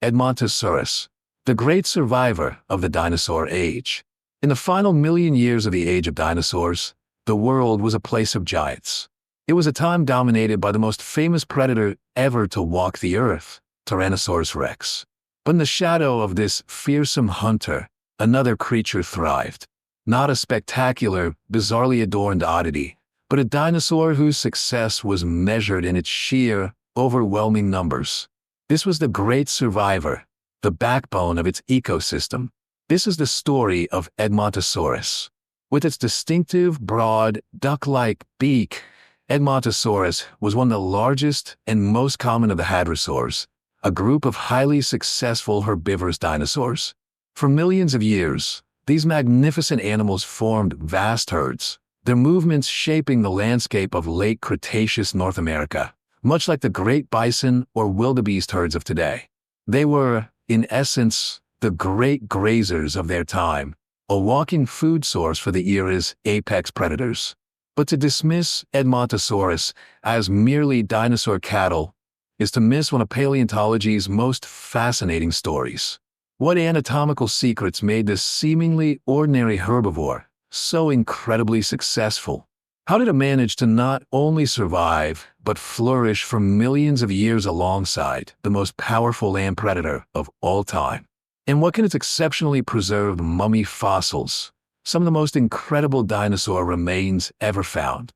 Edmontosaurus, the great survivor of the dinosaur age. In the final million years of the age of dinosaurs, the world was a place of giants. It was a time dominated by the most famous predator ever to walk the earth, Tyrannosaurus rex. But in the shadow of this fearsome hunter, another creature thrived. Not a spectacular, bizarrely adorned oddity, but a dinosaur whose success was measured in its sheer, overwhelming numbers. This was the great survivor, the backbone of its ecosystem. This is the story of Edmontosaurus. With its distinctive, broad, duck-like beak, Edmontosaurus was one of the largest and most common of the hadrosaurs, a group of highly successful herbivorous dinosaurs. For millions of years, these magnificent animals formed vast herds, their movements shaping the landscape of late Cretaceous North America, much like the great bison or wildebeest herds of today. They were, in essence, the great grazers of their time, a walking food source for the era's apex predators. But to dismiss Edmontosaurus as merely dinosaur cattle is to miss one of paleontology's most fascinating stories. What anatomical secrets made this seemingly ordinary herbivore so incredibly successful? How did it manage to not only survive, but flourish for millions of years alongside the most powerful land predator of all time? And what can its exceptionally preserved mummy fossils, some of the most incredible dinosaur remains ever found,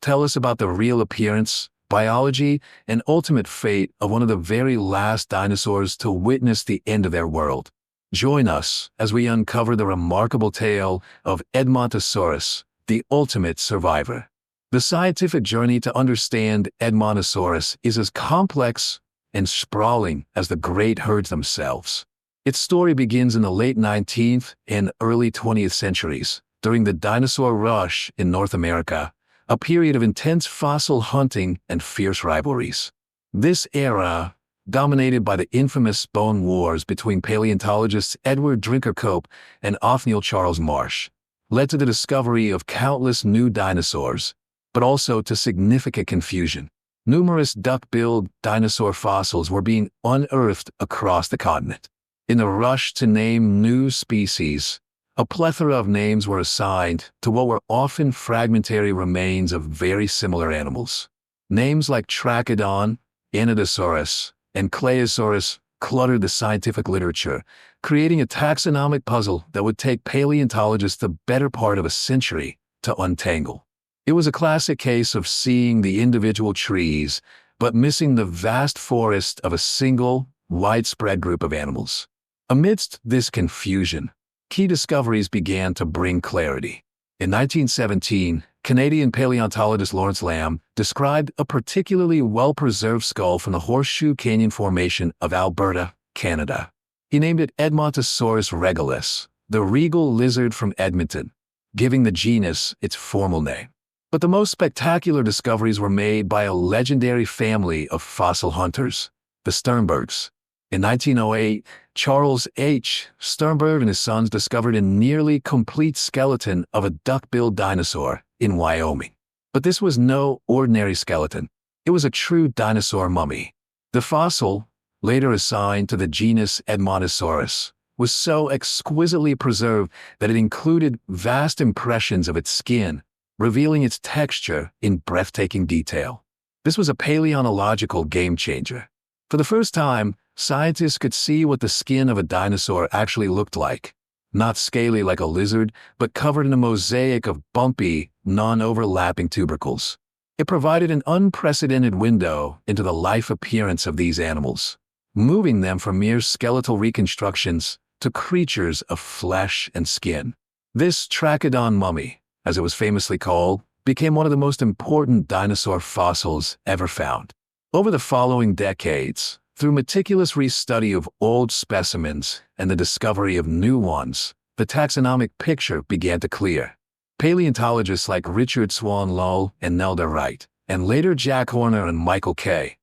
tell us about the real appearance, biology, and ultimate fate of one of the very last dinosaurs to witness the end of their world? Join us as we uncover the remarkable tale of Edmontosaurus, the ultimate survivor. The scientific journey to understand Edmontosaurus is as complex and sprawling as the great herds themselves. Its story begins in the late 19th and early 20th centuries, during the dinosaur rush in North America, a period of intense fossil hunting and fierce rivalries. This era, dominated by the infamous bone wars between paleontologists Edward Drinker Cope and Othniel Charles Marsh, led to the discovery of countless new dinosaurs, but also to significant confusion. Numerous duck-billed dinosaur fossils were being unearthed across the continent. In the rush to name new species, a plethora of names were assigned to what were often fragmentary remains of very similar animals. Names like Trachodon, Edmontosaurus, and Cretaceous cluttered the scientific literature, creating a taxonomic puzzle that would take paleontologists the better part of a century to untangle. It was a classic case of seeing the individual trees, but missing the vast forest of a single, widespread group of animals. Amidst this confusion, key discoveries began to bring clarity. In 1917, Canadian paleontologist Lawrence Lamb described a particularly well-preserved skull from the Horseshoe Canyon Formation of Alberta, Canada. He named it Edmontosaurus regalis, the regal lizard from Edmonton, giving the genus its formal name. But the most spectacular discoveries were made by a legendary family of fossil hunters, the Sternbergs. In 1908, Charles H. Sternberg and his sons discovered a nearly complete skeleton of a duck-billed dinosaur in Wyoming. But this was no ordinary skeleton. It was a true dinosaur mummy. The fossil, later assigned to the genus Edmontosaurus, was so exquisitely preserved that it included vast impressions of its skin, revealing its texture in breathtaking detail. This was a paleontological game-changer. For the first time, scientists could see what the skin of a dinosaur actually looked like. Not scaly like a lizard, but covered in a mosaic of bumpy, non-overlapping tubercles. It provided an unprecedented window into the life appearance of these animals, moving them from mere skeletal reconstructions to creatures of flesh and skin. This Trachodon mummy, as it was famously called, became one of the most important dinosaur fossils ever found. Over the following decades, through meticulous restudy of old specimens and the discovery of new ones, the taxonomic picture began to clear. Paleontologists like Richard Swan Lull and Nelda Wright, and later Jack Horner and Michael K.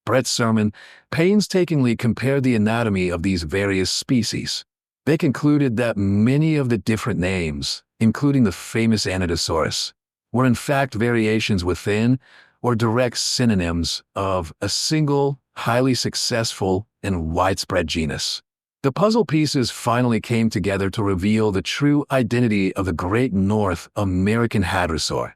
Brett Sermon, painstakingly compared the anatomy of these various species. They concluded that many of the different names, including the famous Edmontosaurus, were in fact variations within or direct synonyms of a single, highly successful and widespread genus. The puzzle pieces finally came together to reveal the true identity of the great North American Hadrosaur,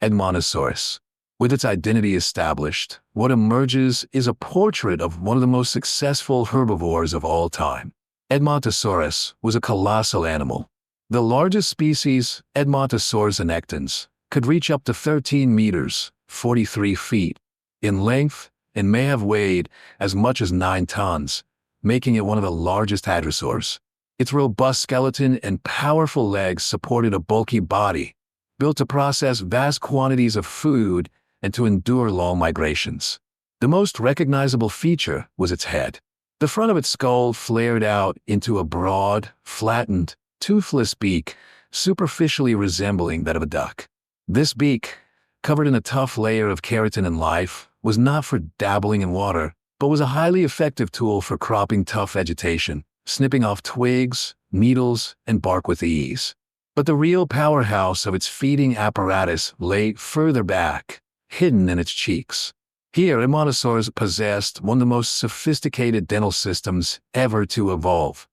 Edmontosaurus. With its identity established, what emerges is a portrait of one of the most successful herbivores of all time. Edmontosaurus was a colossal animal. The largest species, Edmontosaurus annectens, could reach up to 13 meters, 43 feet, in length and may have weighed as much as 9 tons, making it one of the largest hadrosaurs. Its robust skeleton and powerful legs supported a bulky body, built to process vast quantities of food and to endure long migrations. The most recognizable feature was its head. The front of its skull flared out into a broad, flattened, toothless beak, superficially resembling that of a duck. This beak, covered in a tough layer of keratin and life, was not for dabbling in water, but was a highly effective tool for cropping tough vegetation, snipping off twigs, needles, and bark with ease. But the real powerhouse of its feeding apparatus lay further back, hidden in its cheeks. Here, Edmontosaurus possessed one of the most sophisticated dental systems ever to evolve,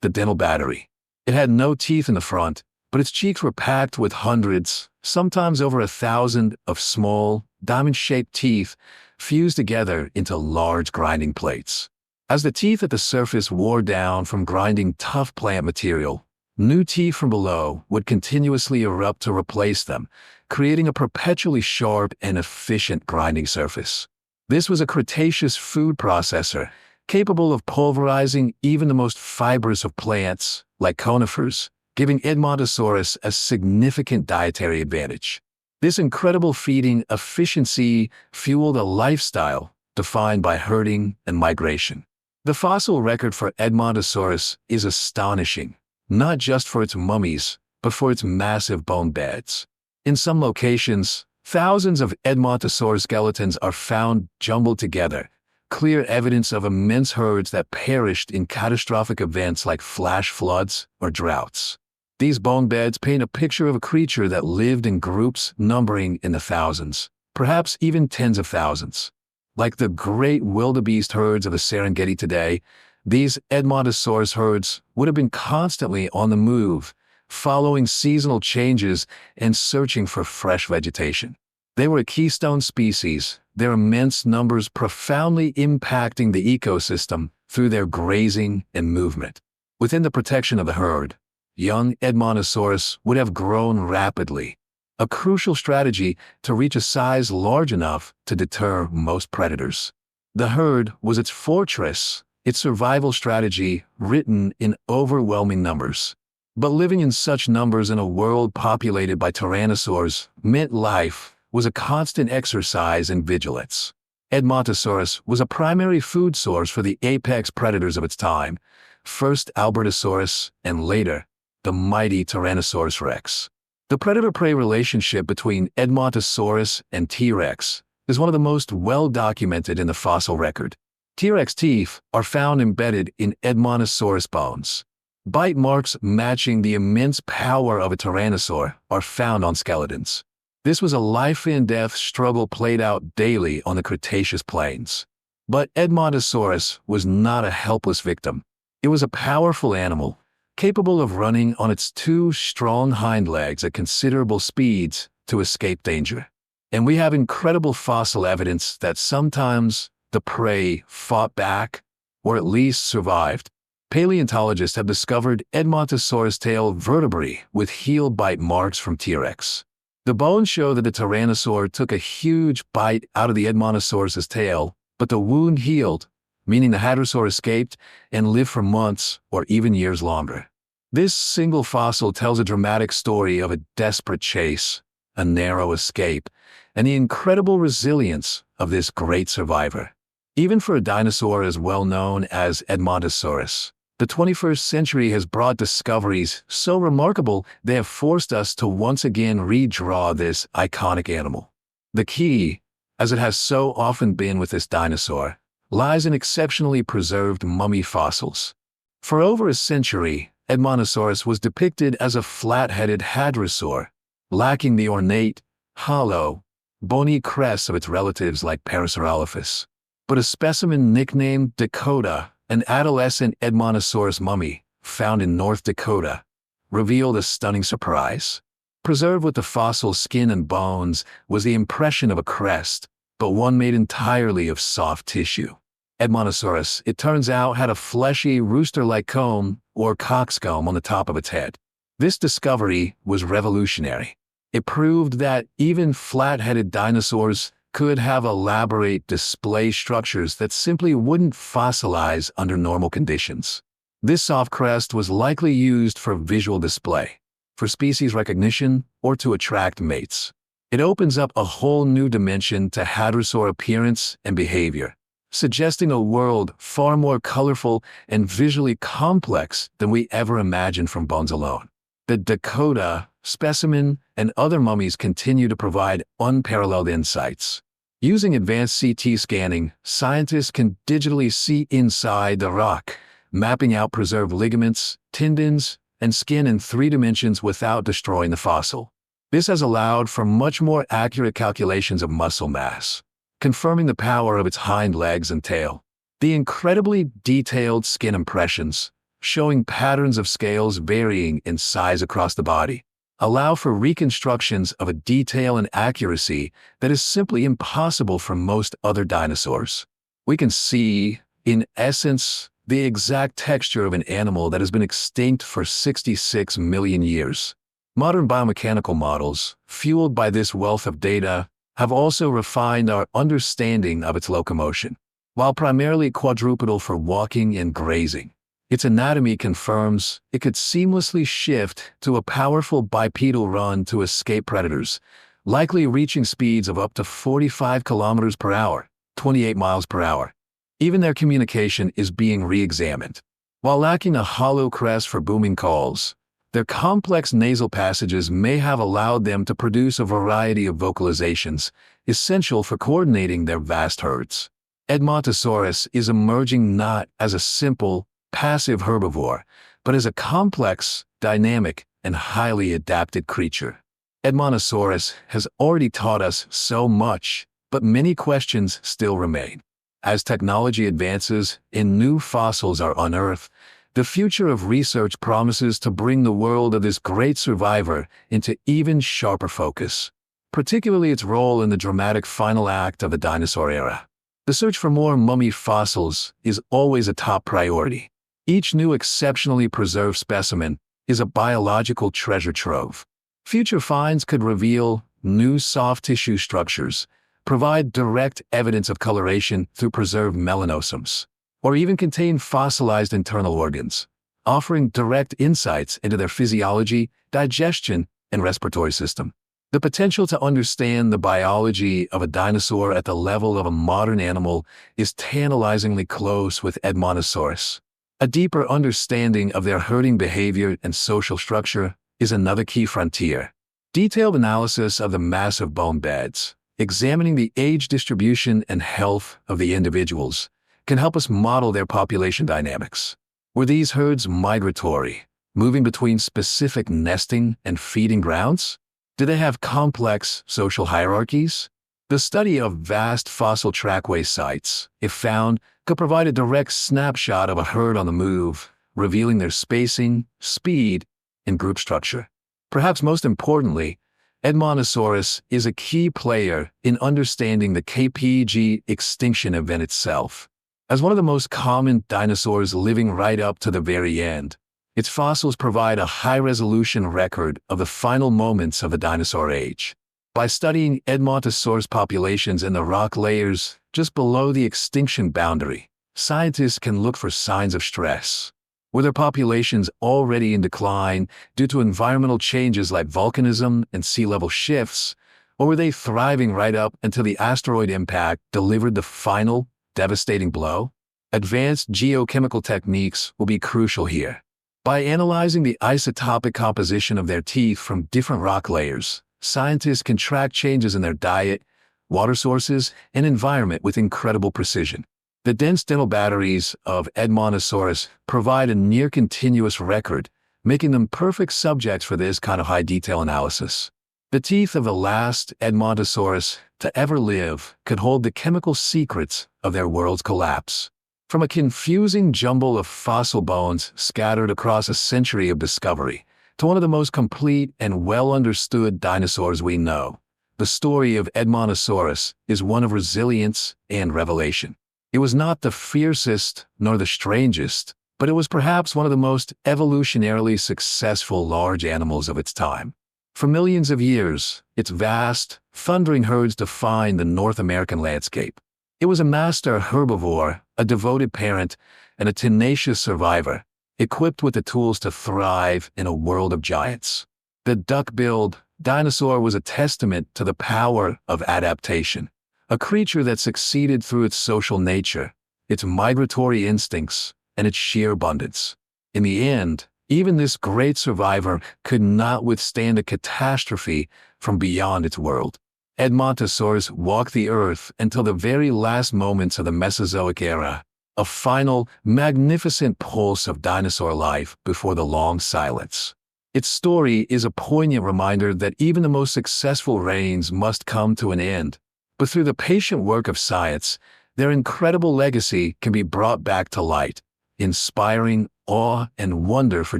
the dental battery. It had no teeth in the front, but its cheeks were packed with hundreds, sometimes over 1,000, of small, diamond-shaped teeth fused together into large grinding plates. As the teeth at the surface wore down from grinding tough plant material, new teeth from below would continuously erupt to replace them, creating a perpetually sharp and efficient grinding surface. This was a Cretaceous food processor, capable of pulverizing even the most fibrous of plants, like conifers, giving Edmontosaurus a significant dietary advantage. This incredible feeding efficiency fueled a lifestyle defined by herding and migration. The fossil record for Edmontosaurus is astonishing, not just for its mummies, but for its massive bone beds. In some locations, thousands of Edmontosaurus skeletons are found jumbled together, clear evidence of immense herds that perished in catastrophic events like flash floods or droughts. These bone beds paint a picture of a creature that lived in groups numbering in the thousands, perhaps even tens of thousands. Like the great wildebeest herds of the Serengeti today, these Edmontosaurus herds would have been constantly on the move, following seasonal changes and searching for fresh vegetation. They were a keystone species, their immense numbers profoundly impacting the ecosystem through their grazing and movement. Within the protection of the herd, young Edmontosaurus would have grown rapidly, a crucial strategy to reach a size large enough to deter most predators. The herd was its fortress, its survival strategy written in overwhelming numbers. But living in such numbers in a world populated by tyrannosaurs meant life was a constant exercise in vigilance. Edmontosaurus was a primary food source for the apex predators of its time, first Albertosaurus and later, the mighty Tyrannosaurus rex. The predator-prey relationship between Edmontosaurus and T-Rex is one of the most well-documented in the fossil record. T-Rex teeth are found embedded in Edmontosaurus bones. Bite marks matching the immense power of a tyrannosaur are found on skeletons. This was a life-and-death struggle played out daily on the Cretaceous plains. But Edmontosaurus was not a helpless victim. It was a powerful animal, capable of running on its 2 strong hind legs at considerable speeds to escape danger. And we have incredible fossil evidence that sometimes the prey fought back, or at least survived. Paleontologists have discovered Edmontosaurus tail vertebrae with heel bite marks from T-Rex. The bones show that the Tyrannosaur took a huge bite out of the Edmontosaurus's tail, but the wound healed, meaning the Hadrosaur escaped and lived for months or even years longer. This single fossil tells a dramatic story of a desperate chase, a narrow escape, and the incredible resilience of this great survivor. Even for a dinosaur as well known as Edmontosaurus, the 21st century has brought discoveries so remarkable they have forced us to once again redraw this iconic animal. The key, as it has so often been with this dinosaur, lies in exceptionally preserved mummy fossils. For over a century, Edmontosaurus was depicted as a flat-headed hadrosaur, lacking the ornate, hollow, bony crests of its relatives like Parasaurolophus. But a specimen nicknamed Dakota, an adolescent Edmontosaurus mummy found in North Dakota, revealed a stunning surprise. Preserved with the fossil skin and bones was the impression of a crest, but one made entirely of soft tissue. Edmontosaurus, it turns out, had a fleshy rooster-like comb or coxcomb on the top of its head. This discovery was revolutionary. It proved that even flat-headed dinosaurs could have elaborate display structures that simply wouldn't fossilize under normal conditions. This soft crest was likely used for visual display, for species recognition, or to attract mates. It opens up a whole new dimension to Hadrosaur appearance and behavior, suggesting a world far more colorful and visually complex than we ever imagined from bones alone. The Dakota specimen and other mummies continue to provide unparalleled insights. Using advanced CT scanning, scientists can digitally see inside the rock, mapping out preserved ligaments, tendons, and skin in 3 dimensions without destroying the fossil. This has allowed for much more accurate calculations of muscle mass, confirming the power of its hind legs and tail. The incredibly detailed skin impressions, showing patterns of scales varying in size across the body, allow for reconstructions of a detail and accuracy that is simply impossible for most other dinosaurs. We can see, in essence, the exact texture of an animal that has been extinct for 66 million years. Modern biomechanical models, fueled by this wealth of data, have also refined our understanding of its locomotion. While primarily quadrupedal for walking and grazing, its anatomy confirms it could seamlessly shift to a powerful bipedal run to escape predators, likely reaching speeds of up to 45 kilometers per hour, 28 miles per hour. Even their communication is being re-examined. While lacking a hollow crest for booming calls, their complex nasal passages may have allowed them to produce a variety of vocalizations, essential for coordinating their vast herds. Edmontosaurus is emerging not as a simple, passive herbivore, but as a complex, dynamic, and highly adapted creature. Edmontosaurus has already taught us so much, but many questions still remain. As technology advances and new fossils are unearthed, the future of research promises to bring the world of this great survivor into even sharper focus, particularly its role in the dramatic final act of the dinosaur era. The search for more mummy fossils is always a top priority. Each new exceptionally preserved specimen is a biological treasure trove. Future finds could reveal new soft tissue structures, provide direct evidence of coloration through preserved melanosums, or even contain fossilized internal organs, offering direct insights into their physiology, digestion, and respiratory system. The potential to understand the biology of a dinosaur at the level of a modern animal is tantalizingly close with Edmontosaurus. A deeper understanding of their herding behavior and social structure is another key frontier. Detailed analysis of the massive bone beds, examining the age distribution and health of the individuals, can help us model their population dynamics. Were these herds migratory, moving between specific nesting and feeding grounds? Did they have complex social hierarchies? The study of vast fossil trackway sites, if found, could provide a direct snapshot of a herd on the move, revealing their spacing, speed, and group structure. Perhaps most importantly, Edmontosaurus is a key player in understanding the KPG extinction event itself. As one of the most common dinosaurs living right up to the very end, its fossils provide a high-resolution record of the final moments of the dinosaur age. By studying Edmontosaurus populations in the rock layers just below the extinction boundary, scientists can look for signs of stress. Were their populations already in decline due to environmental changes like volcanism and sea level shifts, or were they thriving right up until the asteroid impact delivered the final, devastating blow? Advanced geochemical techniques will be crucial here. By analyzing the isotopic composition of their teeth from different rock layers, scientists can track changes in their diet, water sources, and environment with incredible precision. The dense dental batteries of Edmontosaurus provide a near-continuous record, making them perfect subjects for this kind of high-detail analysis. The teeth of the last Edmontosaurus to ever live could hold the chemical secrets of their world's collapse. From a confusing jumble of fossil bones scattered across a century of discovery, to one of the most complete and well-understood dinosaurs we know, the story of Edmontosaurus is one of resilience and revelation. It was not the fiercest nor the strangest, but it was perhaps one of the most evolutionarily successful large animals of its time. For millions of years, its vast, thundering herds defined the North American landscape. It was a master herbivore, a devoted parent, and a tenacious survivor, equipped with the tools to thrive in a world of giants. The duck-billed dinosaur was a testament to the power of adaptation, a creature that succeeded through its social nature, its migratory instincts, and its sheer abundance. In the end, even this great survivor could not withstand a catastrophe from beyond its world. Edmontosaurus walked the earth until the very last moments of the Mesozoic era, a final, magnificent pulse of dinosaur life before the long silence. Its story is a poignant reminder that even the most successful reigns must come to an end, but through the patient work of science, their incredible legacy can be brought back to light, inspiring awe and wonder for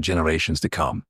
generations to come.